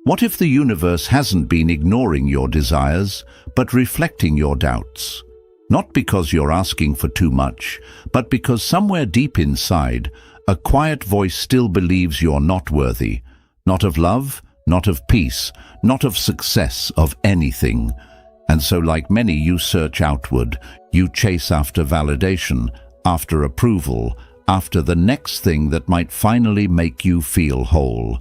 What if the universe hasn't been ignoring your desires, but reflecting your doubts? Not because you're asking for too much, but because somewhere deep inside, a quiet voice still believes you're not worthy, not of love, not of peace, not of success, of anything. And so, like many, you search outward, you chase after validation, after approval, after the next thing that might finally make you feel whole.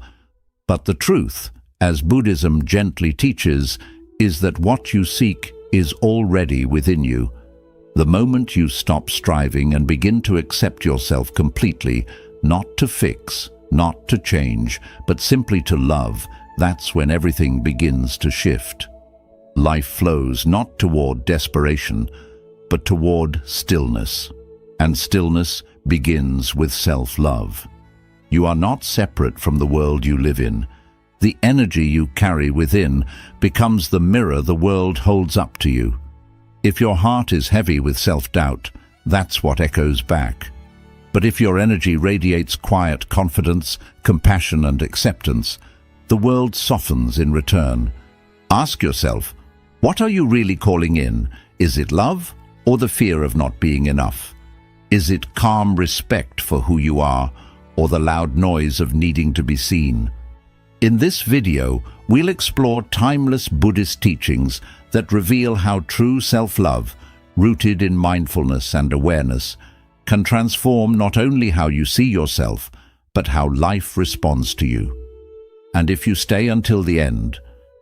But the truth, as Buddhism gently teaches, is that what you seek is already within you. The moment you stop striving and begin to accept yourself completely, not to fix, not to change, but simply to love, that's when everything begins to shift. Life flows not toward desperation, but toward stillness. And stillness begins with self-love. You are not separate from the world you live in. The energy you carry within becomes the mirror the world holds up to you. If your heart is heavy with self-doubt, that's what echoes back. But if your energy radiates quiet confidence, compassion, and acceptance, the world softens in return. Ask yourself, what are you really calling in? Is it love or the fear of not being enough? Is it calm respect for who you are or the loud noise of needing to be seen? In this video, we'll explore timeless Buddhist teachings that reveal how true self-love, rooted in mindfulness and awareness, can transform not only how you see yourself, but how life responds to you. And if you stay until the end,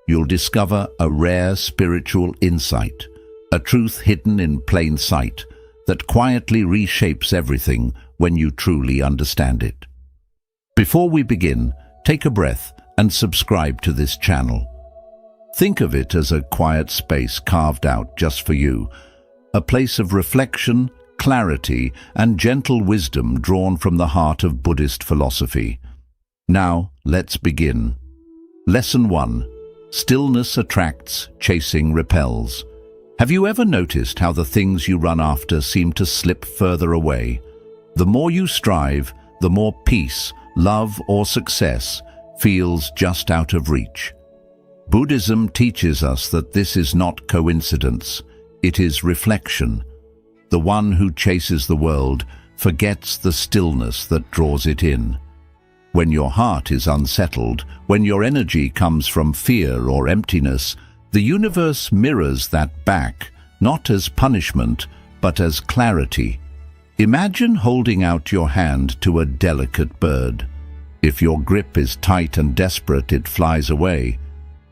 you'll discover a rare spiritual insight, a truth hidden in plain sight that quietly reshapes everything when you truly understand it. Before we begin, take a breath and subscribe to this channel. Think of it as a quiet space carved out just for you, a place of reflection, clarity, and gentle wisdom drawn from the heart of Buddhist philosophy. Now, let's begin. Lesson 1. Stillness attracts, chasing repels. Have you ever noticed how the things you run after seem to slip further away? The more you strive, the more peace, love, or success feels just out of reach. Buddhism teaches us that this is not coincidence, it is reflection. The one who chases the world forgets the stillness that draws it in. When your heart is unsettled, when your energy comes from fear or emptiness, the universe mirrors that back, not as punishment, but as clarity. Imagine holding out your hand to a delicate bird. If your grip is tight and desperate, it flies away.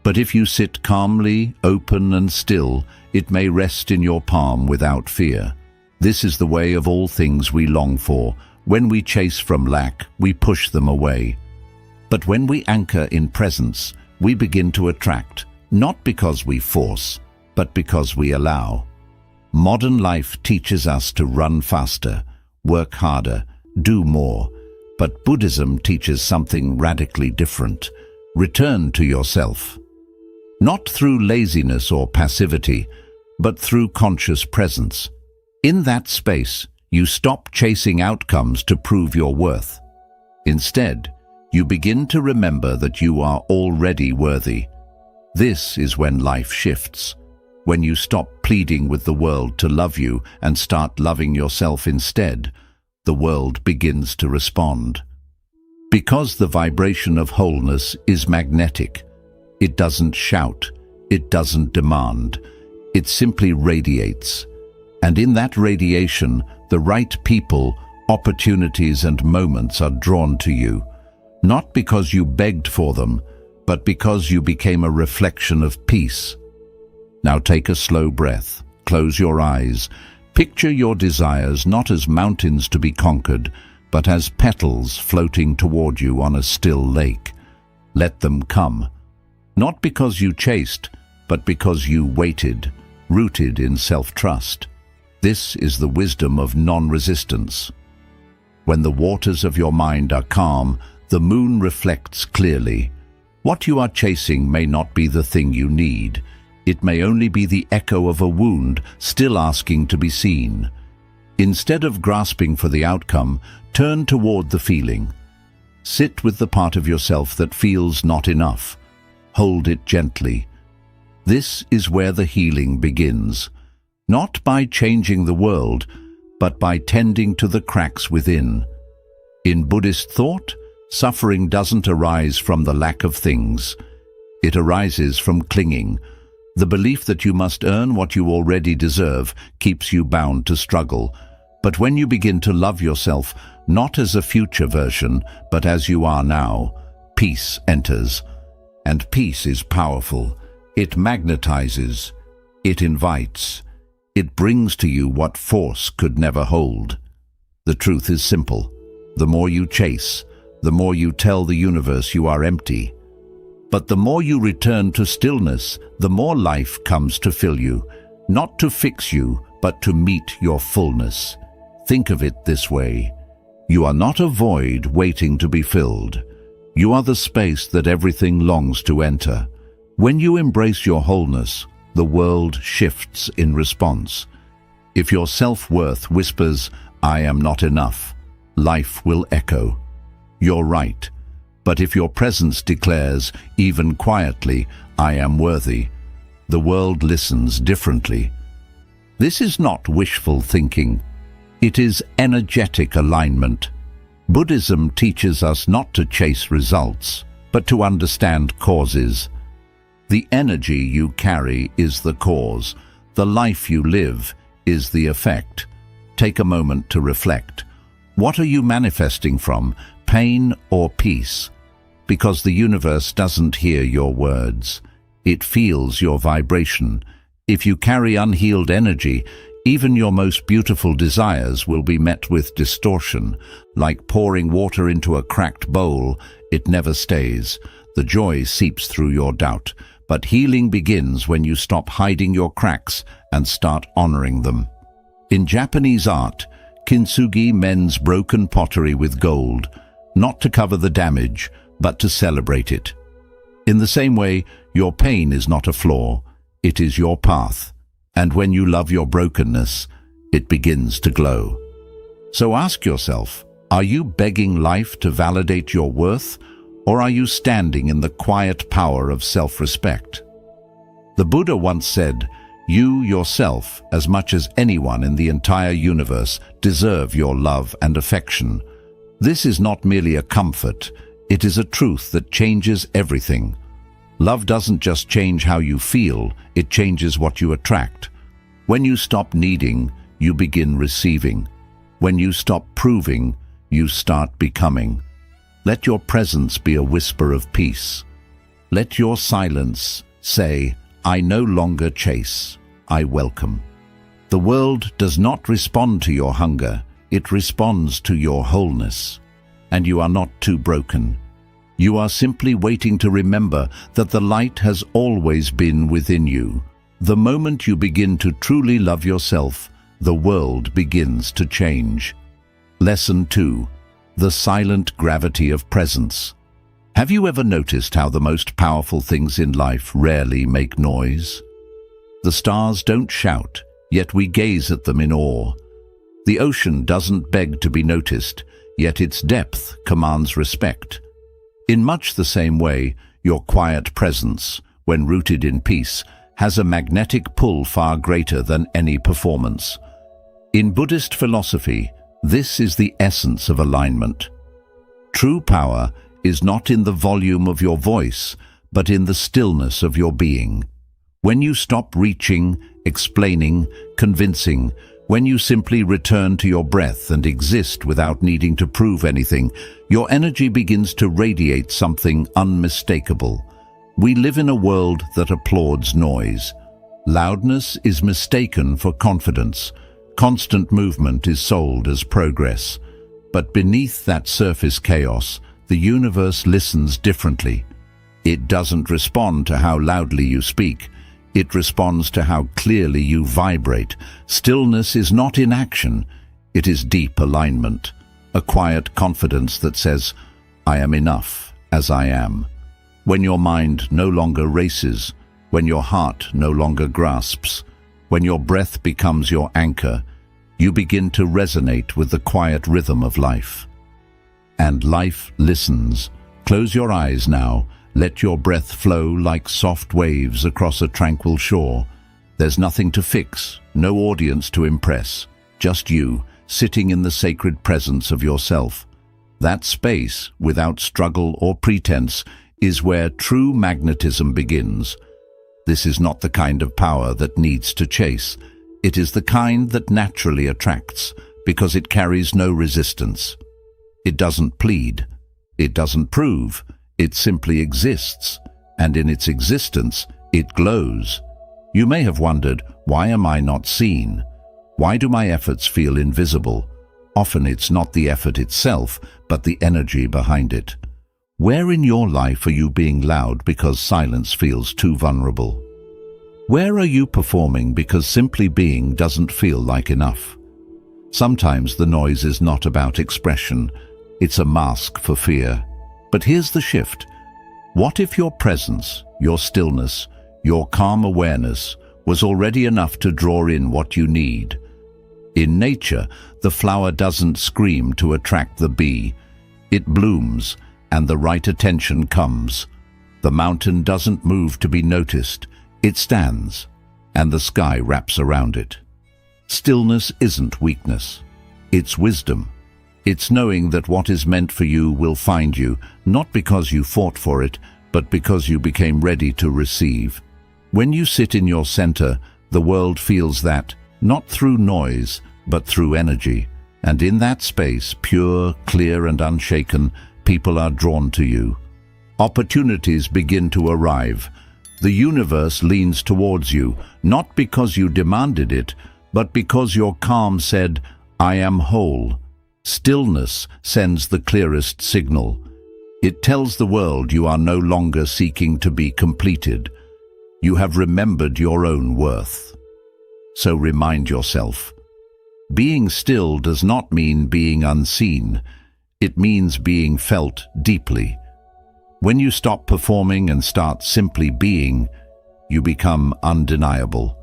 But if you sit calmly, open and still, it may rest in your palm without fear. This is the way of all things we long for. When we chase from lack, we push them away. But when we anchor in presence, we begin to attract, not because we force, but because we allow. Modern life teaches us to run faster, work harder, do more. But Buddhism teaches something radically different. Return to yourself. Not through laziness or passivity, but through conscious presence. In that space, you stop chasing outcomes to prove your worth. Instead, you begin to remember that you are already worthy. This is when life shifts, when you stop pleading with the world to love you and start loving yourself instead. The world begins to respond. Because the vibration of wholeness is magnetic. It doesn't shout, it doesn't demand, it simply radiates. And in that radiation, the right people, opportunities and moments are drawn to you, not because you begged for them, but because you became a reflection of peace. Now take a slow breath, close your eyes, picture your desires not as mountains to be conquered, but as petals floating toward you on a still lake. Let them come, not because you chased, but because you waited, rooted in self-trust. This is the wisdom of non-resistance. When the waters of your mind are calm, the moon reflects clearly. What you are chasing may not be the thing you need. It may only be the echo of a wound still asking to be seen. Instead of grasping for the outcome, turn toward the feeling. Sit with the part of yourself that feels not enough. hold it gently. This is where the healing begins, not by changing the world, but by tending to the cracks within. In Buddhist thought, suffering doesn't arise from the lack of things. It arises from clinging. The belief that you must earn what you already deserve keeps you bound to struggle. But when you begin to love yourself, not as a future version, but as you are now, peace enters. And peace is powerful. It magnetizes. It invites. It brings to you what force could never hold. The truth is simple. The more you chase, the more you tell the universe you are empty. But the more you return to stillness, the more life comes to fill you, not to fix you, but to meet your fullness. Think of it this way. You are not a void waiting to be filled. You are the space that everything longs to enter. When you embrace your wholeness, the world shifts in response. If your self-worth whispers, "I am not enough," life will echo, "You're right." But if your presence declares, even quietly, "I am worthy," the world listens differently. This is not wishful thinking. It is energetic alignment. Buddhism teaches us not to chase results, but to understand causes. The energy you carry is the cause. The life you live is the effect. Take a moment to reflect. What are you manifesting from, pain or peace? Because the universe doesn't hear your words. It feels your vibration. If you carry unhealed energy, even your most beautiful desires will be met with distortion. Like pouring water into a cracked bowl, it never stays. The joy seeps through your doubt. But healing begins when you stop hiding your cracks and start honoring them. In Japanese art, kintsugi mends broken pottery with gold, not to cover the damage, but to celebrate it. In the same way, your pain is not a flaw, it is your path. And when you love your brokenness, it begins to glow. So ask yourself, are you begging life to validate your worth, or are you standing in the quiet power of self-respect? The Buddha once said, "You yourself, as much as anyone in the entire universe, deserve your love and affection." This is not merely a comfort, it is a truth that changes everything. Love doesn't just change how you feel, it changes what you attract. When you stop needing, you begin receiving. When you stop proving, you start becoming. Let your presence be a whisper of peace. Let your silence say, "I no longer chase, I welcome." The world does not respond to your hunger, it responds to your wholeness. And you are not too broken. You are simply waiting to remember that the light has always been within you. The moment you begin to truly love yourself, the world begins to change. Lesson 2. The silent gravity of presence. Have you ever noticed how the most powerful things in life rarely make noise? The stars don't shout, yet we gaze at them in awe. The ocean doesn't beg to be noticed, yet its depth commands respect. In much the same way, your quiet presence, when rooted in peace, has a magnetic pull far greater than any performance. In Buddhist philosophy, this is the essence of alignment. True power is not in the volume of your voice, but in the stillness of your being. When you stop reaching, explaining, convincing, when you simply return to your breath and exist without needing to prove anything, your energy begins to radiate something unmistakable. We live in a world that applauds noise. Loudness is mistaken for confidence. Constant movement is sold as progress. But beneath that surface chaos, the universe listens differently. It doesn't respond to how loudly you speak. It responds to how clearly you vibrate. Stillness is not inaction. It is deep alignment. A quiet confidence that says, "I am enough as I am." When your mind no longer races, when your heart no longer grasps, when your breath becomes your anchor, you begin to resonate with the quiet rhythm of life. And life listens. Close your eyes now Let your breath flow like soft waves across a tranquil shore. There's nothing to fix, no audience to impress, just you, sitting in the sacred presence of yourself. That space, without struggle or pretense, is where true magnetism begins. This is not the kind of power that needs to chase. It is the kind that naturally attracts, because it carries no resistance. It doesn't plead. It doesn't prove. It simply exists, and in its existence, it glows. You may have wondered, why am I not seen? Why do my efforts feel invisible? Often it's not the effort itself, but the energy behind it. Where in your life are you being loud because silence feels too vulnerable? Where are you performing because simply being doesn't feel like enough? Sometimes the noise is not about expression, it's a mask for fear. But here's the shift. What if your presence, your stillness, your calm awareness was already enough to draw in what you need? In nature, the flower doesn't scream to attract the bee. It blooms, and the right attention comes. The mountain doesn't move to be noticed. It stands, and the sky wraps around it. Stillness isn't weakness. It's wisdom. It's knowing that what is meant for you will find you, not because you fought for it, but because you became ready to receive. When you sit in your center, the world feels that, not through noise, but through energy. And in that space, pure, clear, and unshaken, people are drawn to you. Opportunities begin to arrive. The universe leans towards you, not because you demanded it, but because your calm said, "I am whole." Stillness sends the clearest signal. It tells the world you are no longer seeking to be completed. You have remembered your own worth. So remind yourself. Being still does not mean being unseen. It means being felt deeply. When you stop performing and start simply being, you become undeniable.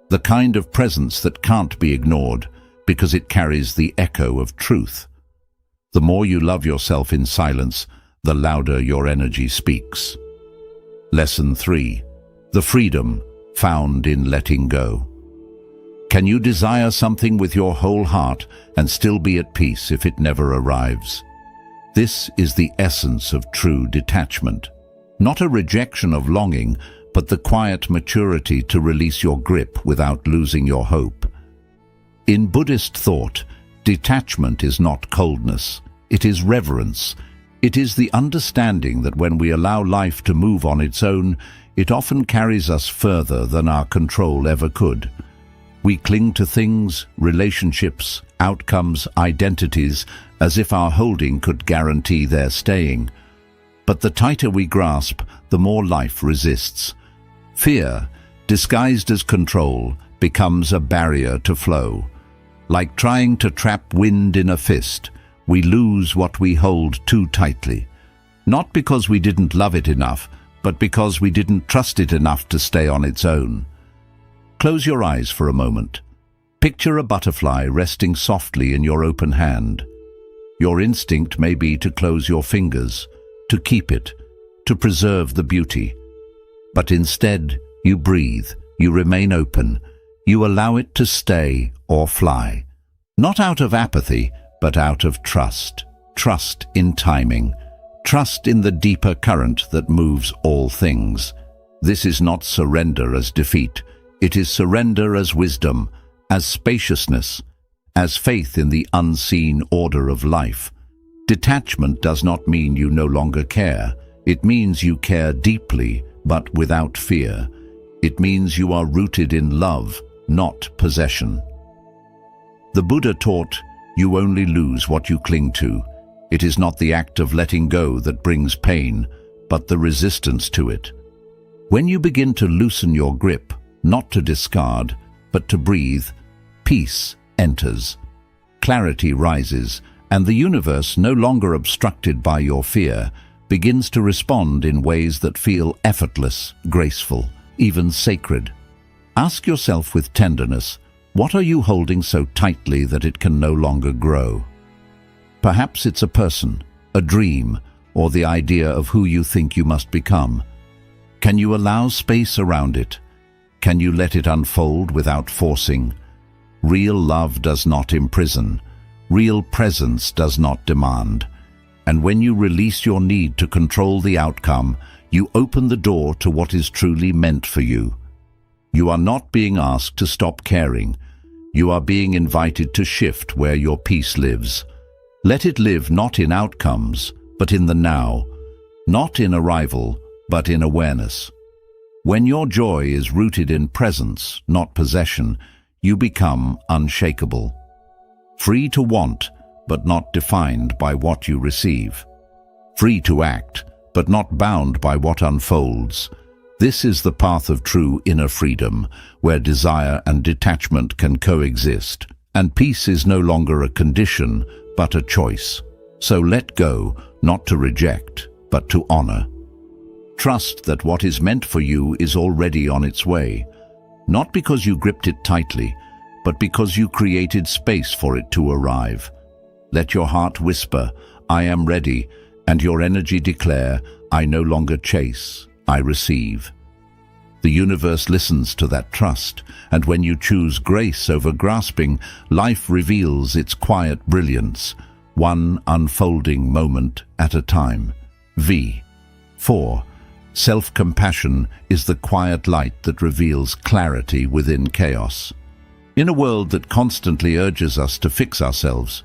The kind of presence that can't be ignored, because it carries the echo of truth. The more you love yourself in silence, the louder your energy speaks. Lesson 3. The freedom found in letting go. Can you desire something with your whole heart and still be at peace if it never arrives? This is the essence of true detachment. Not a rejection of longing, but the quiet maturity to release your grip without losing your hope. In Buddhist thought, detachment is not coldness, it is reverence. It is the understanding that when we allow life to move on its own, it often carries us further than our control ever could. We cling to things, relationships, outcomes, identities, as if our holding could guarantee their staying. But the tighter we grasp, the more life resists. Fear, disguised as control, becomes a barrier to flow. Like trying to trap wind in a fist, we lose what we hold too tightly. Not because we didn't love it enough, but because we didn't trust it enough to stay on its own. Close your eyes for a moment. Picture a butterfly resting softly in your open hand. Your instinct may be to close your fingers, to keep it, to preserve the beauty. But instead, you breathe, you remain open, you allow it to stay or fly. Not out of apathy, but out of trust. Trust in timing. Trust in the deeper current that moves all things. This is not surrender as defeat. It is surrender as wisdom, as spaciousness, as faith in the unseen order of life. Detachment does not mean you no longer care. It means you care deeply, but without fear. It means you are rooted in love, not possession. The Buddha taught, you only lose what you cling to. It is not the act of letting go that brings pain, but the resistance to it. When you begin to loosen your grip, not to discard, but to breathe, peace enters. Clarity rises, and the universe, no longer obstructed by your fear, begins to respond in ways that feel effortless, graceful, even sacred. Ask yourself with tenderness, what are you holding so tightly that it can no longer grow? Perhaps it's a person, a dream, or the idea of who you think you must become? Can you allow space around it? Can you let it unfold without forcing? Real love does not imprison. Real presence does not demand. And when you release your need to control the outcome, you open the door to what is truly meant for you. You are not being asked to stop caring. You are being invited to shift where your peace lives. Let it live not in outcomes, but in the now. Not in arrival, but in awareness. When your joy is rooted in presence, not possession, you become unshakable. Free to want, but not defined by what you receive. Free to act, but not bound by what unfolds. This is the path of true inner freedom, where desire and detachment can coexist, and peace is no longer a condition, but a choice. So let go, not to reject, but to honor. Trust that what is meant for you is already on its way, not because you gripped it tightly, but because you created space for it to arrive. Let your heart whisper, "I am ready," and your energy declare, "I no longer chase, I receive." The universe listens to that trust, and when you choose grace over grasping, life reveals its quiet brilliance, one unfolding moment at a time. 4. Self-compassion is the quiet light that reveals clarity within chaos. In a world that constantly urges us to fix ourselves,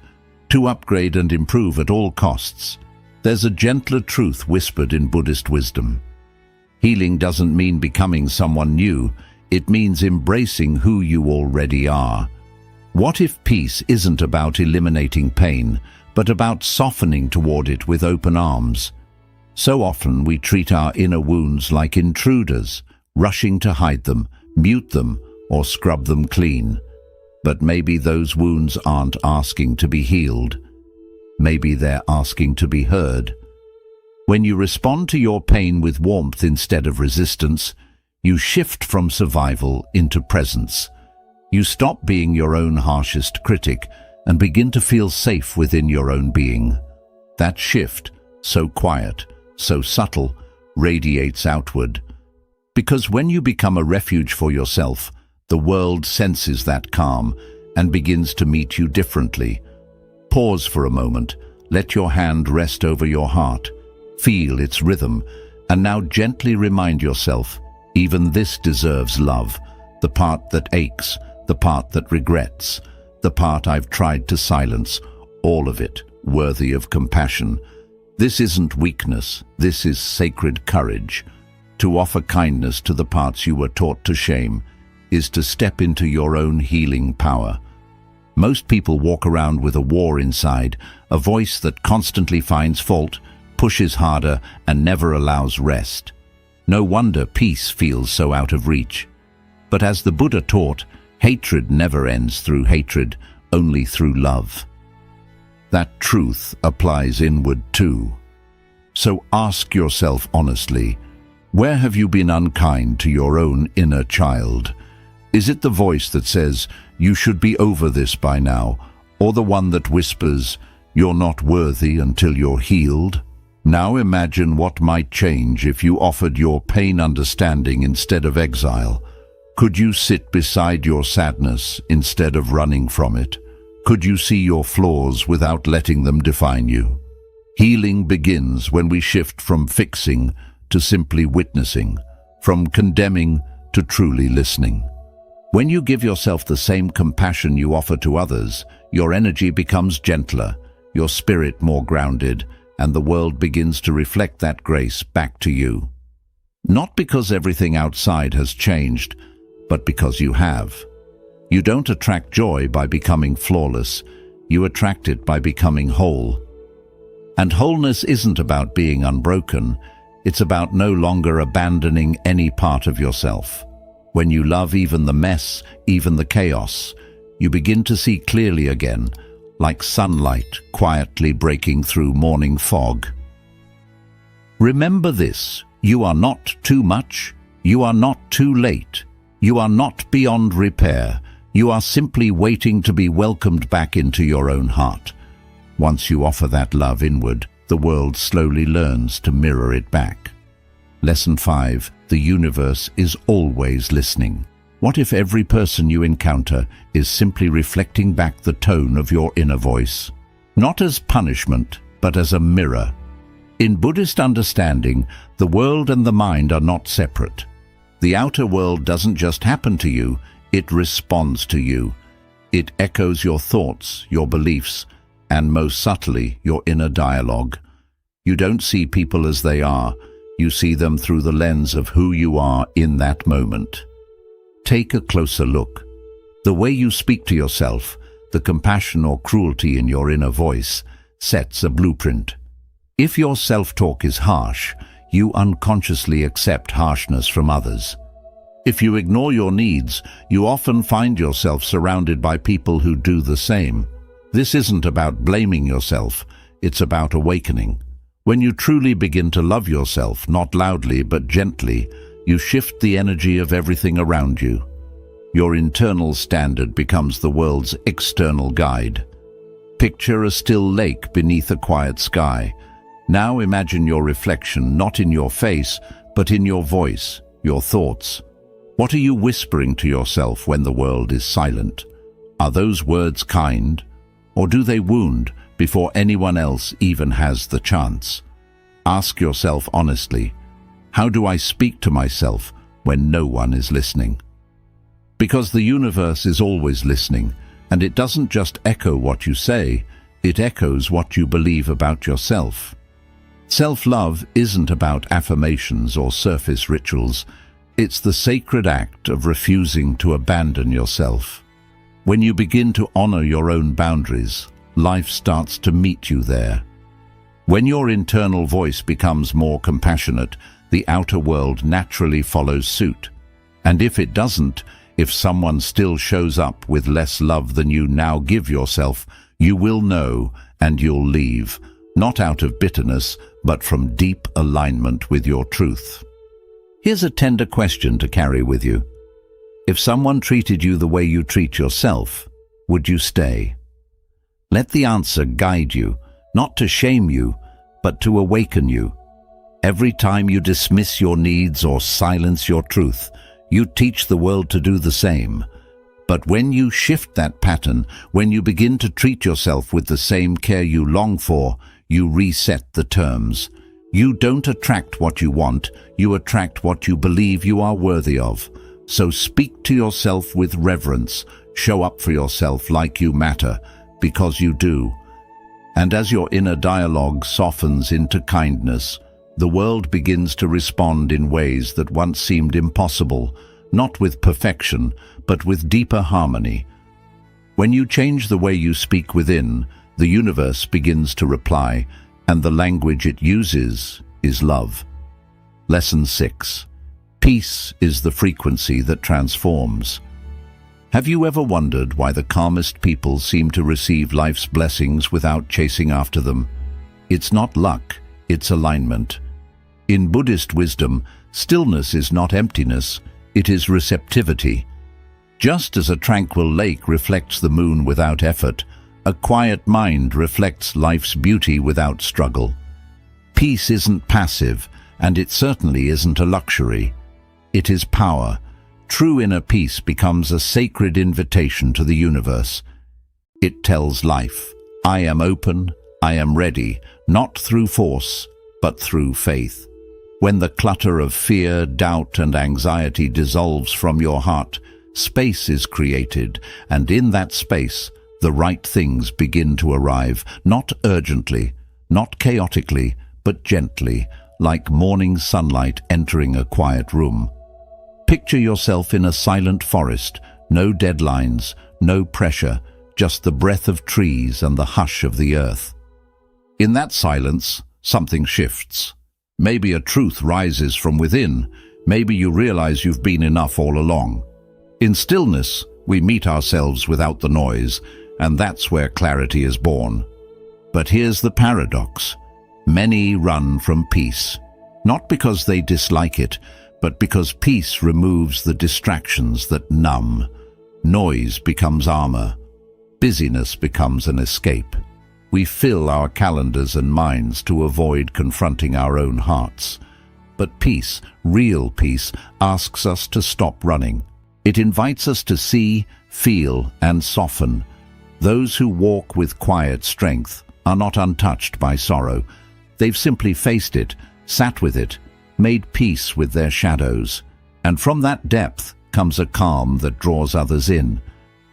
to upgrade and improve at all costs, there's a gentler truth whispered in Buddhist wisdom. Healing doesn't mean becoming someone new, it means embracing who you already are. What if peace isn't about eliminating pain, but about softening toward it with open arms? So often we treat our inner wounds like intruders, rushing to hide them, mute them, or scrub them clean. But maybe those wounds aren't asking to be healed. Maybe they're asking to be heard. When you respond to your pain with warmth instead of resistance, you shift from survival into presence. You stop being your own harshest critic and begin to feel safe within your own being. That shift, so quiet, so subtle, radiates outward. Because when you become a refuge for yourself, the world senses that calm and begins to meet you differently. Pause for a moment, let your hand rest over your heart, feel its rhythm, and now gently remind yourself, even this deserves love, the part that aches, the part that regrets, the part I've tried to silence, all of it worthy of compassion. This isn't weakness, this is sacred courage. To offer kindness to the parts you were taught to shame is to step into your own healing power. Most people walk around with a war inside, a voice that constantly finds fault, pushes harder, and never allows rest. No wonder peace feels so out of reach. But as the Buddha taught, hatred never ends through hatred, only through love. That truth applies inward too. So ask yourself honestly, where have you been unkind to your own inner child? Is it the voice that says, "You should be over this by now," or the one that whispers, "You're not worthy until you're healed"? Now imagine what might change if you offered your pain understanding instead of exile. Could you sit beside your sadness instead of running from it? Could you see your flaws without letting them define you? Healing begins when we shift from fixing to simply witnessing, from condemning to truly listening. When you give yourself the same compassion you offer to others, your energy becomes gentler, your spirit more grounded, and the world begins to reflect that grace back to you. Not because everything outside has changed, but because you have. You don't attract joy by becoming flawless, you attract it by becoming whole. And wholeness isn't about being unbroken, it's about no longer abandoning any part of yourself. When you love even the mess, even the chaos, you begin to see clearly again, like sunlight quietly breaking through morning fog. Remember this, you are not too much, you are not too late, you are not beyond repair, you are simply waiting to be welcomed back into your own heart. Once you offer that love inward, the world slowly learns to mirror it back. Lesson 5. The universe is always listening. What if every person you encounter is simply reflecting back the tone of your inner voice? Not as punishment, but as a mirror. In Buddhist understanding, the world and the mind are not separate. The outer world doesn't just happen to you, it responds to you. It echoes your thoughts, your beliefs, and most subtly, your inner dialogue. You don't see people as they are, you see them through the lens of who you are in that moment. Take a closer look. The way you speak to yourself, the compassion or cruelty in your inner voice, sets a blueprint. If your self-talk is harsh, you unconsciously accept harshness from others. If you ignore your needs, you often find yourself surrounded by people who do the same. This isn't about blaming yourself, it's about awakening. When you truly begin to love yourself, not loudly but gently, you shift the energy of everything around you. Your internal standard becomes the world's external guide. Picture a still lake beneath a quiet sky. Now imagine your reflection not in your face, but in your voice, your thoughts. What are you whispering to yourself when the world is silent? Are those words kind, or do they wound before anyone else even has the chance? Ask yourself honestly, how do I speak to myself when no one is listening? Because the universe is always listening, and it doesn't just echo what you say, it echoes what you believe about yourself. Self-love isn't about affirmations or surface rituals. It's the sacred act of refusing to abandon yourself. When you begin to honor your own boundaries, life starts to meet you there. When your internal voice becomes more compassionate, the outer world naturally follows suit. And if it doesn't, if someone still shows up with less love than you now give yourself, you will know and you'll leave, not out of bitterness, but from deep alignment with your truth. Here's a tender question to carry with you. If someone treated you the way you treat yourself, would you stay? Let the answer guide you, not to shame you, but to awaken you. Every time you dismiss your needs or silence your truth, you teach the world to do the same. But when you shift that pattern, when you begin to treat yourself with the same care you long for, you reset the terms. You don't attract what you want, you attract what you believe you are worthy of. So speak to yourself with reverence, show up for yourself like you matter, because you do. And as your inner dialogue softens into kindness, the world begins to respond in ways that once seemed impossible, not with perfection, but with deeper harmony. When you change the way you speak within, the universe begins to reply, and the language it uses is love. Lesson 6. Peace is the frequency that transforms. Have you ever wondered why the calmest people seem to receive life's blessings without chasing after them? It's not luck, it's alignment. In Buddhist wisdom, stillness is not emptiness, it is receptivity. Just as a tranquil lake reflects the moon without effort, a quiet mind reflects life's beauty without struggle. Peace isn't passive, and it certainly isn't a luxury. It is power. True inner peace becomes a sacred invitation to the universe. It tells life, I am open, I am ready, not through force, but through faith. When the clutter of fear, doubt, and anxiety dissolves from your heart, space is created, and in that space, the right things begin to arrive, not urgently, not chaotically, but gently, like morning sunlight entering a quiet room. Picture yourself in a silent forest, no deadlines, no pressure, just the breath of trees and the hush of the earth. In that silence, something shifts. Maybe a truth rises from within. Maybe you realize you've been enough all along. In stillness, we meet ourselves without the noise, and that's where clarity is born. But here's the paradox. Many run from peace, not because they dislike it, but because peace removes the distractions that numb. Noise becomes armor. Busyness becomes an escape. We fill our calendars and minds to avoid confronting our own hearts. But peace, real peace, asks us to stop running. It invites us to see, feel, and soften. Those who walk with quiet strength are not untouched by sorrow. They've simply faced it, sat with it, made peace with their shadows. And from that depth comes a calm that draws others in,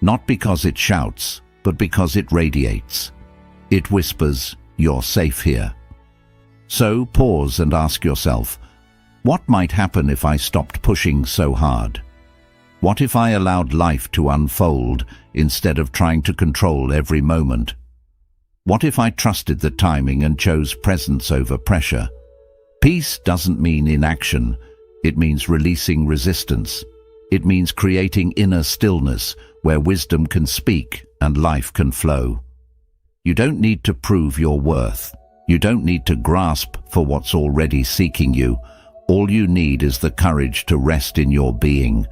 not because it shouts, but because it radiates. It whispers, "You're safe here." So pause and ask yourself, what might happen if I stopped pushing so hard? What if I allowed life to unfold instead of trying to control every moment? What if I trusted the timing and chose presence over pressure? Peace doesn't mean inaction. It means releasing resistance. It means creating inner stillness where wisdom can speak and life can flow. You don't need to prove your worth. You don't need to grasp for what's already seeking you. All you need is the courage to rest in your being,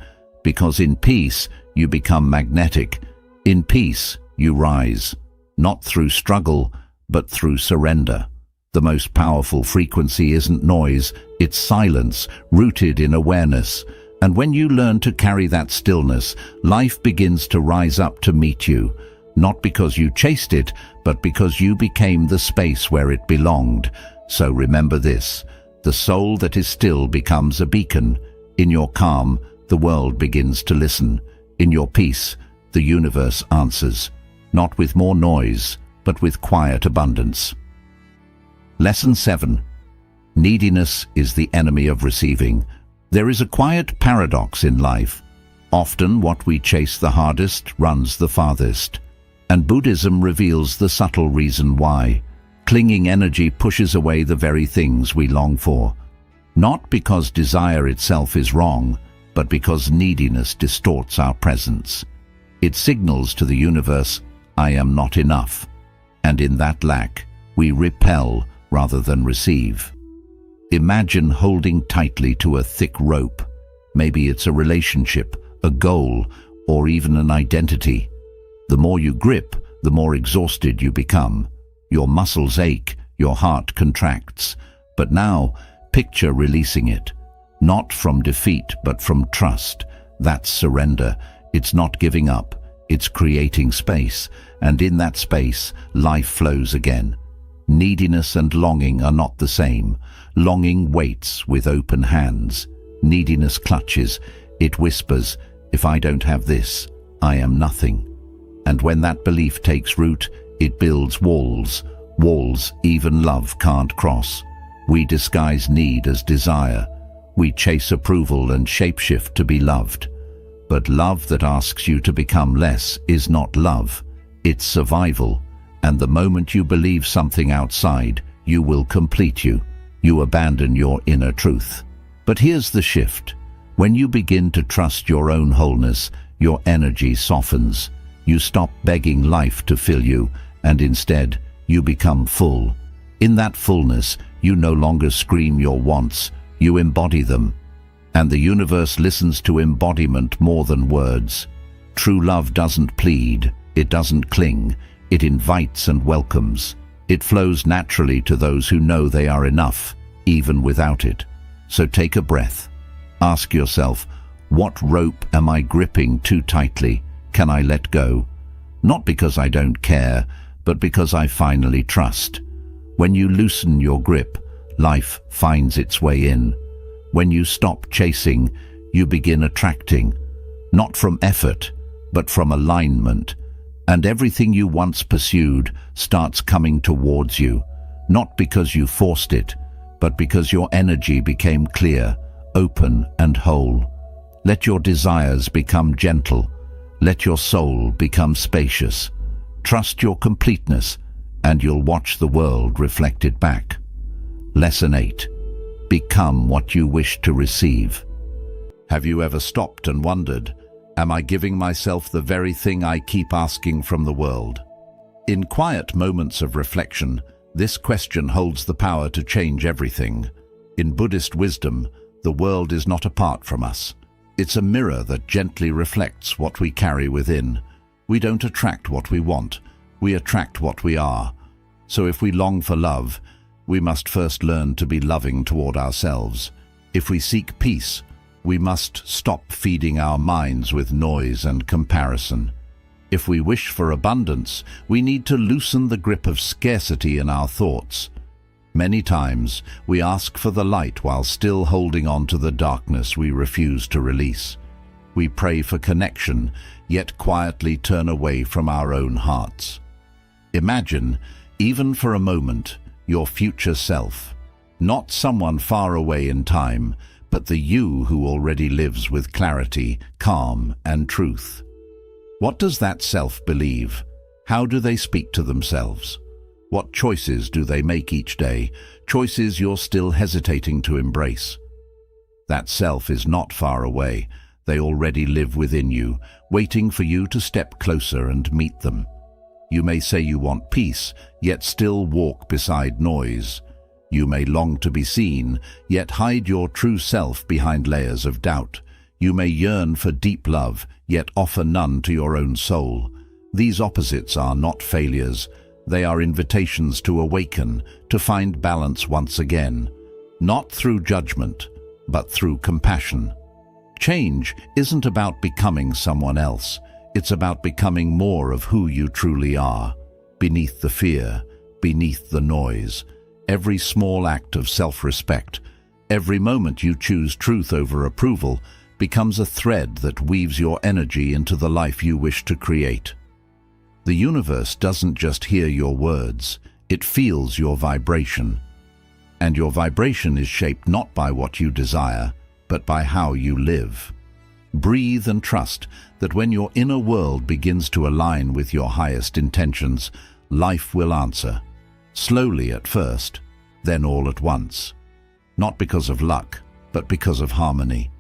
because in peace you become magnetic. In peace you rise, not through struggle, but through surrender. The most powerful frequency isn't noise, it's silence, rooted in awareness. And when you learn to carry that stillness, life begins to rise up to meet you, not because you chased it, but because you became the space where it belonged. So remember this, the soul that is still becomes a beacon. In your calm, the world begins to listen. In your peace, the universe answers, not with more noise, but with quiet abundance. Lesson 7. Neediness is the enemy of receiving. There is a quiet paradox in life. Often what we chase the hardest runs the farthest. And Buddhism reveals the subtle reason why. Clinging energy pushes away the very things we long for. Not because desire itself is wrong, but because neediness distorts our presence. It signals to the universe, "I am not enough." And in that lack, we repel rather than receive. Imagine holding tightly to a thick rope. Maybe it's a relationship, a goal, or even an identity. The more you grip, the more exhausted you become. Your muscles ache, your heart contracts. But now, picture releasing it. Not from defeat, but from trust. That's surrender. It's not giving up. It's creating space. And in that space, life flows again. Neediness and longing are not the same. Longing waits with open hands. Neediness clutches. It whispers, "If I don't have this, I am nothing." And when that belief takes root, it builds walls. Walls even love can't cross. We disguise need as desire. We chase approval and shapeshift to be loved. But love that asks you to become less is not love. It's survival. And the moment you believe something outside, you will complete you. You abandon your inner truth. But here's the shift. When you begin to trust your own wholeness, your energy softens. You stop begging life to fill you, and instead, you become full. In that fullness, you no longer scream your wants, you embody them. And the universe listens to embodiment more than words. True love doesn't plead, it doesn't cling, it invites and welcomes. It flows naturally to those who know they are enough, even without it. So take a breath. Ask yourself, what rope am I gripping too tightly? Can I let go? Not because I don't care, but because I finally trust. When you loosen your grip, life finds its way in. When you stop chasing, you begin attracting. Not from effort, but from alignment. And everything you once pursued starts coming towards you, not because you forced it, but because your energy became clear, open and whole. Let your desires become gentle. Let your soul become spacious. Trust your completeness, and you'll watch the world reflect it back. Lesson 8. Become what you wish to receive. Have you ever stopped and wondered, am I giving myself the very thing I keep asking from the world? In quiet moments of reflection, this question holds the power to change everything. In Buddhist wisdom, the world is not apart from us. It's a mirror that gently reflects what we carry within. We don't attract what we want, we attract what we are. So if we long for love, we must first learn to be loving toward ourselves. If we seek peace, we must stop feeding our minds with noise and comparison. If we wish for abundance, we need to loosen the grip of scarcity in our thoughts. Many times, we ask for the light while still holding on to the darkness we refuse to release. We pray for connection, yet quietly turn away from our own hearts. Imagine, even for a moment, your future self, not someone far away in time, but the you who already lives with clarity, calm, and truth. What does that self believe? How do they speak to themselves? What choices do they make each day? Choices you're still hesitating to embrace. That self is not far away. They already live within you, waiting for you to step closer and meet them. You may say you want peace, yet still walk beside noise. You may long to be seen, yet hide your true self behind layers of doubt. You may yearn for deep love, yet offer none to your own soul. These opposites are not failures. They are invitations to awaken, to find balance once again. Not through judgment, but through compassion. Change isn't about becoming someone else. It's about becoming more of who you truly are. Beneath the fear, beneath the noise, every small act of self-respect, every moment you choose truth over approval, becomes a thread that weaves your energy into the life you wish to create. The universe doesn't just hear your words, it feels your vibration. And your vibration is shaped not by what you desire, but by how you live. Breathe and trust that when your inner world begins to align with your highest intentions, life will answer. Slowly at first, then all at once. Not because of luck, but because of harmony.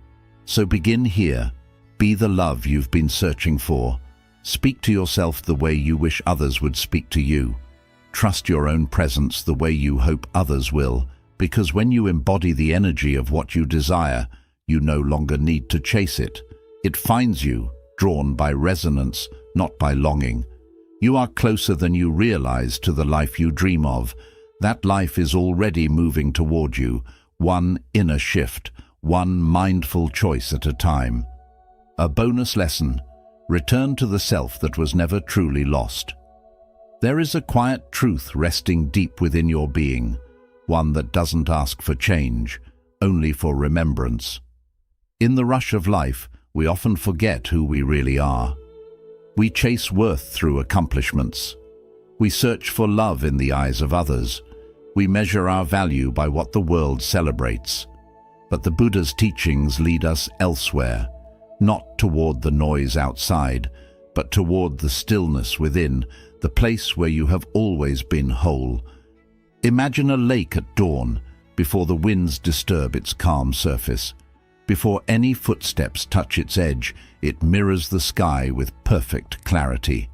So begin here. Be the love you've been searching for. Speak to yourself the way you wish others would speak to you. Trust your own presence the way you hope others will, because when you embody the energy of what you desire, you no longer need to chase it. It finds you, drawn by resonance, not by longing. You are closer than you realize to the life you dream of. That life is already moving toward you, one inner shift, one mindful choice at a time. A bonus lesson: return to the self that was never truly lost. There is a quiet truth resting deep within your being, one that doesn't ask for change, only for remembrance. In the rush of life, we often forget who we really are. We chase worth through accomplishments. We search for love in the eyes of others. We measure our value by what the world celebrates. But the Buddha's teachings lead us elsewhere, not toward the noise outside, but toward the stillness within, the place where you have always been whole. Imagine a lake at dawn, before the winds disturb its calm surface. Before any footsteps touch its edge, it mirrors the sky with perfect clarity.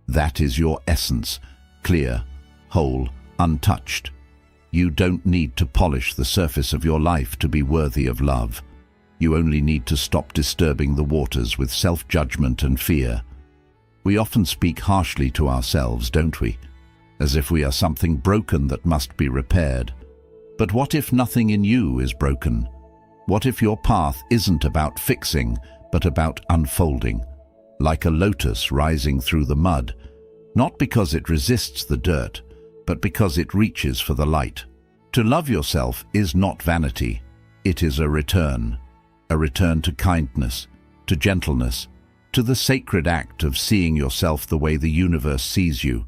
That is your essence, clear, whole, untouched. You don't need to polish the surface of your life to be worthy of love. You only need to stop disturbing the waters with self-judgment and fear. We often speak harshly to ourselves, don't we? As if we are something broken that must be repaired. But what if nothing in you is broken? What if your path isn't about fixing, but about unfolding, like a lotus rising through the mud, not because it resists the dirt, but because it reaches for the light? To love yourself is not vanity. It is a return to kindness, to gentleness, to the sacred act of seeing yourself the way the universe sees you,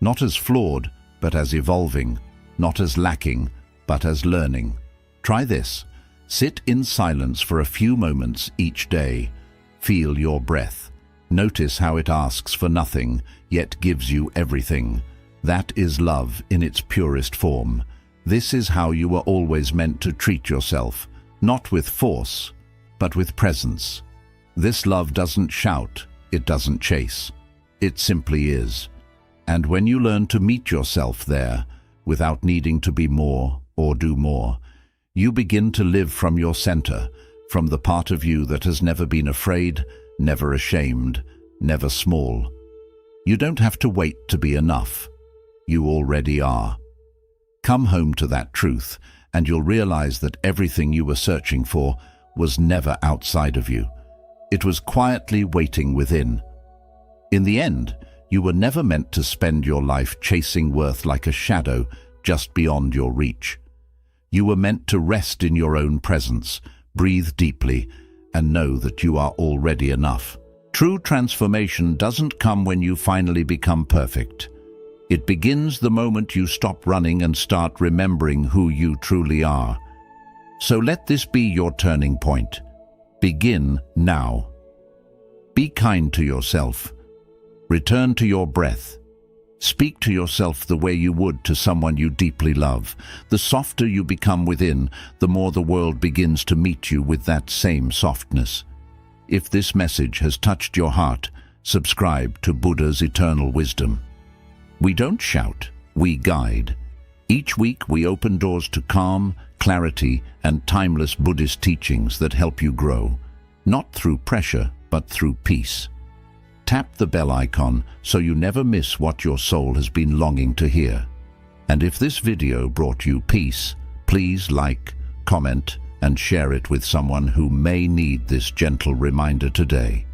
not as flawed, but as evolving, not as lacking, but as learning. Try this. Sit in silence for a few moments each day. Feel your breath. Notice how it asks for nothing, yet gives you everything. That is love in its purest form. This is how you were always meant to treat yourself, not with force, but with presence. This love doesn't shout, it doesn't chase. It simply is. And when you learn to meet yourself there, without needing to be more or do more, you begin to live from your center, from the part of you that has never been afraid, never ashamed, never small. You don't have to wait to be enough. you already are. Come home to that truth, and you'll realize that everything you were searching for was never outside of you. It was quietly waiting within. In the end, you were never meant to spend your life chasing worth like a shadow just beyond your reach. You were meant to rest in your own presence, breathe deeply, and know that you are already enough. True transformation doesn't come when you finally become perfect. It begins the moment you stop running and start remembering who you truly are. So let this be your turning point. Begin now. Be kind to yourself. Return to your breath. Speak to yourself the way you would to someone you deeply love. The softer you become within, the more the world begins to meet you with that same softness. If this message has touched your heart, subscribe to Buddha's Eternal Wisdom. We don't shout, we guide. Each week we open doors to calm, clarity, and timeless Buddhist teachings that help you grow, not through pressure, but through peace. Tap the bell icon so you never miss what your soul has been longing to hear. And if this video brought you peace, please like, comment, and share it with someone who may need this gentle reminder today.